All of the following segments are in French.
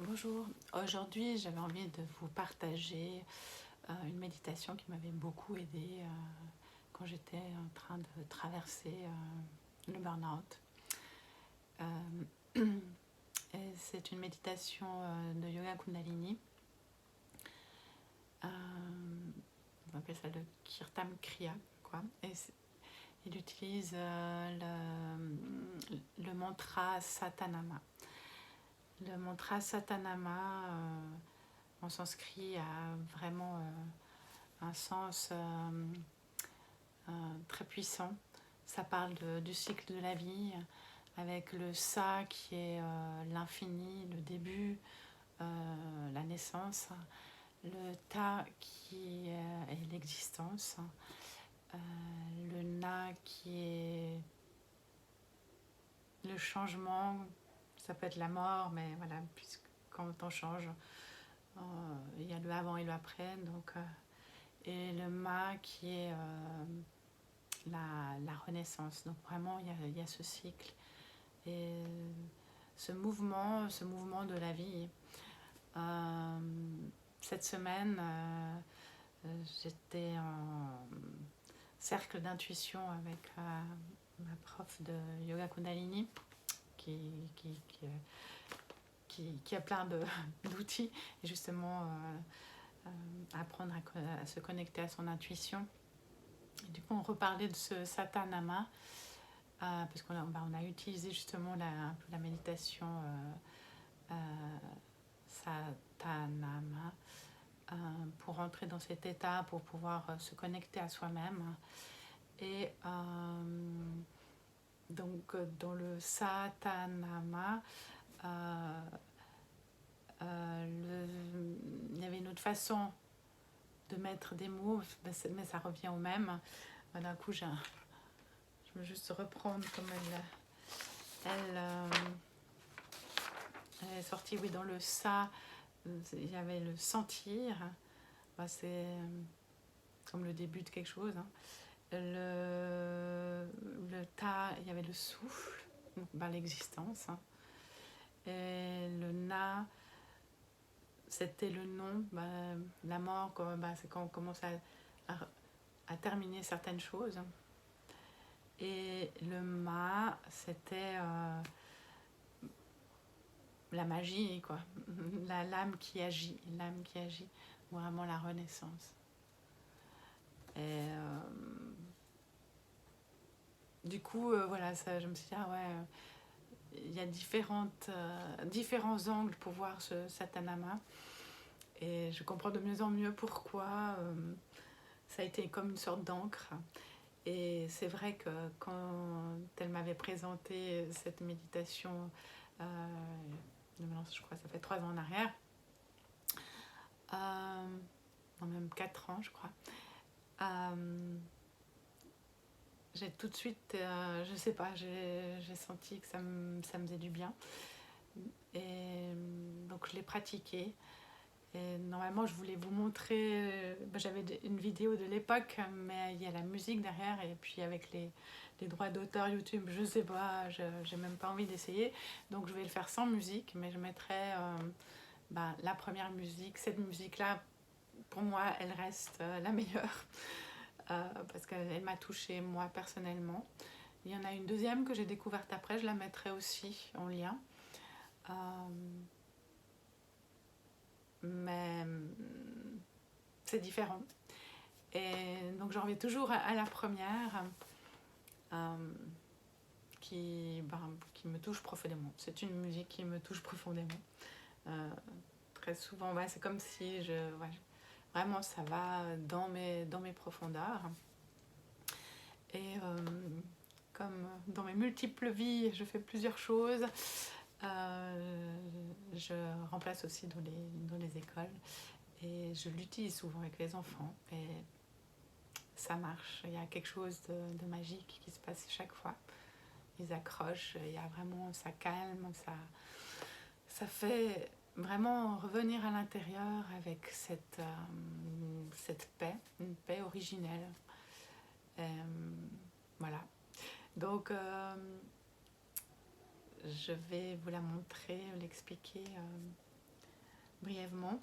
Bonjour, aujourd'hui j'avais envie de vous partager une méditation qui m'avait beaucoup aidée quand j'étais en train de traverser le burn-out. Et c'est une méditation de yoga Kundalini. On appelle ça le Kirtan Kriya, quoi. Et il utilise le mantra Satanama. Le mantra Satanama en sanskrit a vraiment un sens très puissant. Ça parle du cycle de la vie avec le Sa qui est l'infini, le début, la naissance, le Ta qui est l'existence, le Na qui est le changement, ça peut être la mort, mais voilà, puisque quand on change, il y a le avant et le après, donc, et le Ma qui est la renaissance. Donc vraiment, il y a ce cycle et ce mouvement de la vie. Cette semaine, j'étais en cercle d'intuition avec ma prof de yoga Kundalini qui a plein d'outils et justement apprendre à se connecter à son intuition. Et du coup, on reparlait de ce Satanama parce qu'on a utilisé justement un peu la méditation Satanama pour rentrer dans cet état, pour pouvoir se connecter à soi-même. Et donc, dans le Satanama, il y avait une autre façon de mettre des mots, mais ça revient au même. D'un coup, je veux juste reprendre comme elle est sortie. Oui, dans le Sa, il y avait le sentir. C'est comme le début de quelque chose. Le Ta, il y avait le souffle, l'existence. Et le Na, c'était le nom, la mort, c'est quand on commence à terminer certaines choses. Et le Ma, c'était la magie, quoi. L'âme qui agit, vraiment la renaissance. Et du coup, voilà, ça, je me suis dit, ah ouais, il y a différents angles pour voir ce Satanama. Et je comprends de mieux en mieux pourquoi ça a été comme une sorte d'encre. Et c'est vrai que quand elle m'avait présenté cette méditation, je crois que ça fait 3 ans en arrière, non, même 4 ans je crois, j'ai tout de suite, je sais pas, j'ai senti que ça me faisait du bien. Et donc je l'ai pratiqué. Et normalement, je voulais vous montrer, j'avais une vidéo de l'époque, mais il y a la musique derrière, et puis avec les droits d'auteur YouTube, je sais pas, j'ai même pas envie d'essayer. Donc je vais le faire sans musique, mais je mettrai la première musique. Cette musique-là, pour moi, elle reste la meilleure, parce qu'elle m'a touchée, moi, personnellement. Il y en a une deuxième que j'ai découverte après, je la mettrai aussi en lien. Mais c'est différent. Et donc j'en reviens toujours à la première qui me touche profondément. C'est une musique qui me touche profondément. Très souvent, c'est comme si vraiment ça va dans mes profondeurs. Et comme dans mes multiples vies, je fais plusieurs choses. Je remplace aussi dans les écoles et je l'utilise souvent avec les enfants et ça marche. Il y a quelque chose de magique qui se passe chaque fois. Ils accrochent, il y a vraiment, ça calme, ça fait vraiment revenir à l'intérieur avec cette paix, une paix originelle. Voilà. Donc, je vais vous la montrer, l'expliquer brièvement.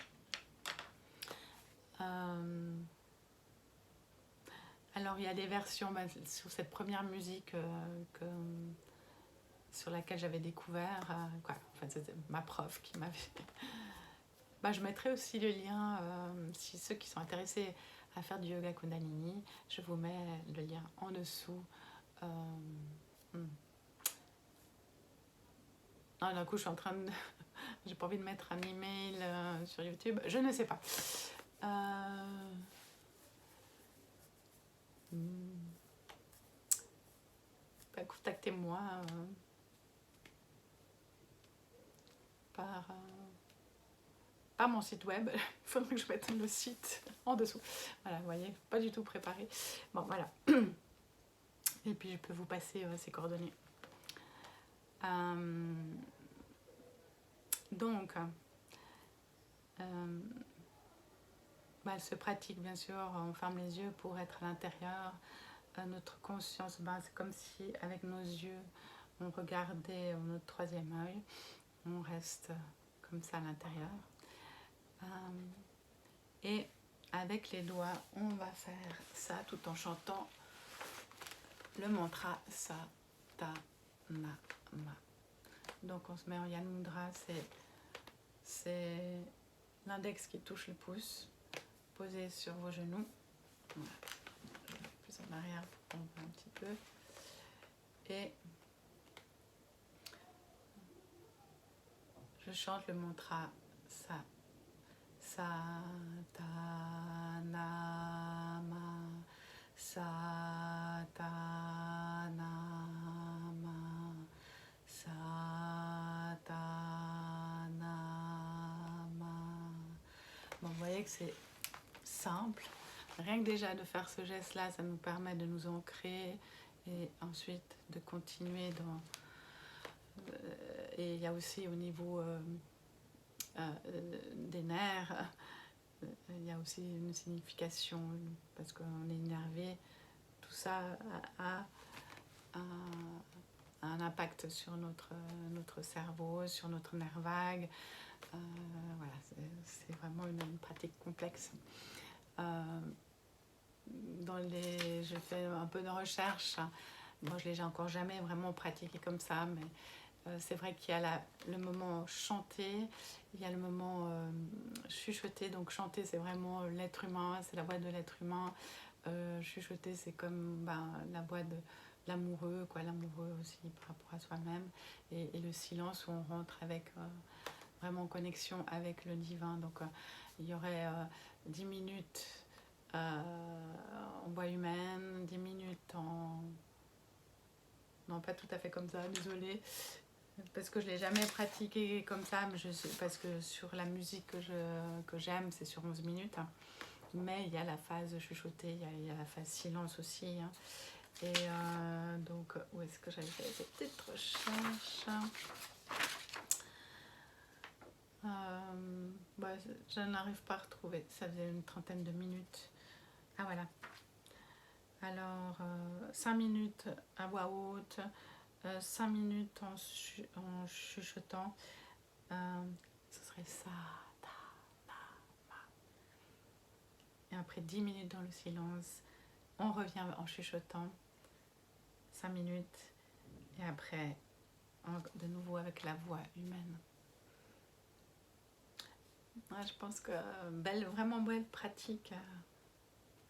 Alors il y a des versions sur cette première musique sur laquelle j'avais découvert, enfin, c'était ma prof qui m'avait... je mettrai aussi le lien, si ceux qui sont intéressés à faire du yoga Kundalini, je vous mets le lien en dessous. D'un coup je suis en train de... j'ai pas envie de mettre un email sur YouTube, je ne sais pas. Contactez-moi par mon site web. Il faudrait que je mette le site en dessous. Voilà, vous voyez, pas du tout préparé. Bon, voilà. Et puis je peux vous passer ces coordonnées. Donc, elle se pratique bien sûr, on ferme les yeux pour être à l'intérieur. Notre conscience, c'est comme si avec nos yeux on regardait notre troisième œil, on reste comme ça à l'intérieur. Et avec les doigts, on va faire ça tout en chantant le mantra Sa Ta Na Ma. Donc on se met en Yan Mudra, c'est l'index qui touche le pouce, posé sur vos genoux. Voilà. Plus en arrière pour qu'on voit un petit peu. Et je chante le mantra Sa Ta Na Ma, Sa Ta Na Ma, Sa Ta Na Ma. Bon, vous voyez que c'est simple. Rien que déjà de faire ce geste-là, ça nous permet de nous ancrer et ensuite de continuer dans... et il y a aussi au niveau des nerfs, il y a aussi une signification parce qu'on est énervé. Tout ça a un impact sur notre cerveau, sur notre nerf vague. Voilà, c'est vraiment une pratique complexe. Je fais un peu de recherche. Moi, je ne l'ai encore jamais vraiment pratiqué comme ça, mais c'est vrai qu'il y a le moment chanter, il y a le moment chuchoter. Donc chanter, c'est vraiment l'être humain, c'est la voix de l'être humain. Chuchoter, c'est comme la voix de l'amoureux, l'amoureux aussi par rapport à soi-même. Et le silence où on rentre avec vraiment en connexion avec le divin. Donc il y aurait 10 minutes en voix humaine, 10 minutes en... Non, pas tout à fait comme ça, désolée. Parce que je ne l'ai jamais pratiqué comme ça, mais parce que sur la musique que j'aime, c'est sur 11 minutes. Hein. Mais il y a la phase chuchotée, il y a la phase silence aussi. Hein. Et donc, où est-ce que j'avais fait cette petite recherche je n'arrive pas à retrouver, ça faisait une trentaine de minutes. Ah voilà. Alors, 5 minutes à voix haute, 5 minutes en chuchotant. Ce serait ça, ta, na, ma. Et après 10 minutes dans le silence, on revient en chuchotant. 5 minutes. Et après, de nouveau avec la voix humaine. Ouais, je pense que vraiment belle pratique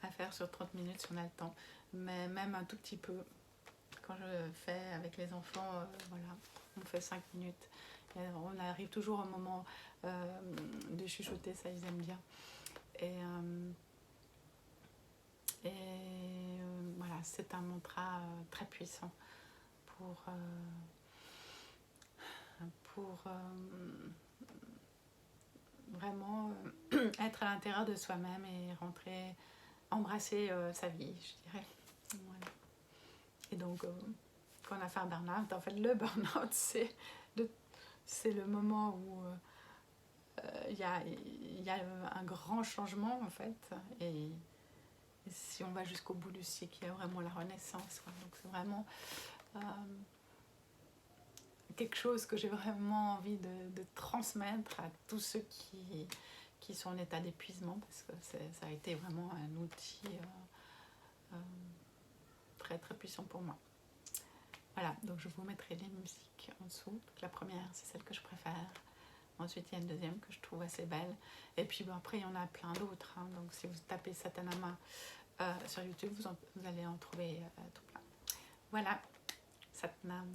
à faire sur 30 minutes si on a le temps. Mais même un tout petit peu. Quand je fais avec les enfants, voilà, on fait 5 minutes. Et on arrive toujours au moment de chuchoter, ça ils aiment bien. Et voilà, c'est un mantra très puissant pour vraiment être à l'intérieur de soi-même et embrasser sa vie, je dirais. Voilà. Et donc, quand on a fait un burn-out, en fait, le burn-out, c'est le moment où il y a un grand changement, en fait. Et si on va jusqu'au bout du cycle, il y a vraiment la renaissance. Quoi. Donc, c'est vraiment quelque chose que j'ai vraiment envie de transmettre à tous ceux qui sont en état d'épuisement, parce que ça a été vraiment un outil très très puissant pour moi. Voilà, donc je vous mettrai les musiques en dessous. Donc la première, c'est celle que je préfère. Ensuite, il y a une deuxième que je trouve assez belle. Et puis bon, après, il y en a plein d'autres. Hein. Donc si vous tapez Satanama sur YouTube, vous allez en trouver tout plein. Voilà, Satnam.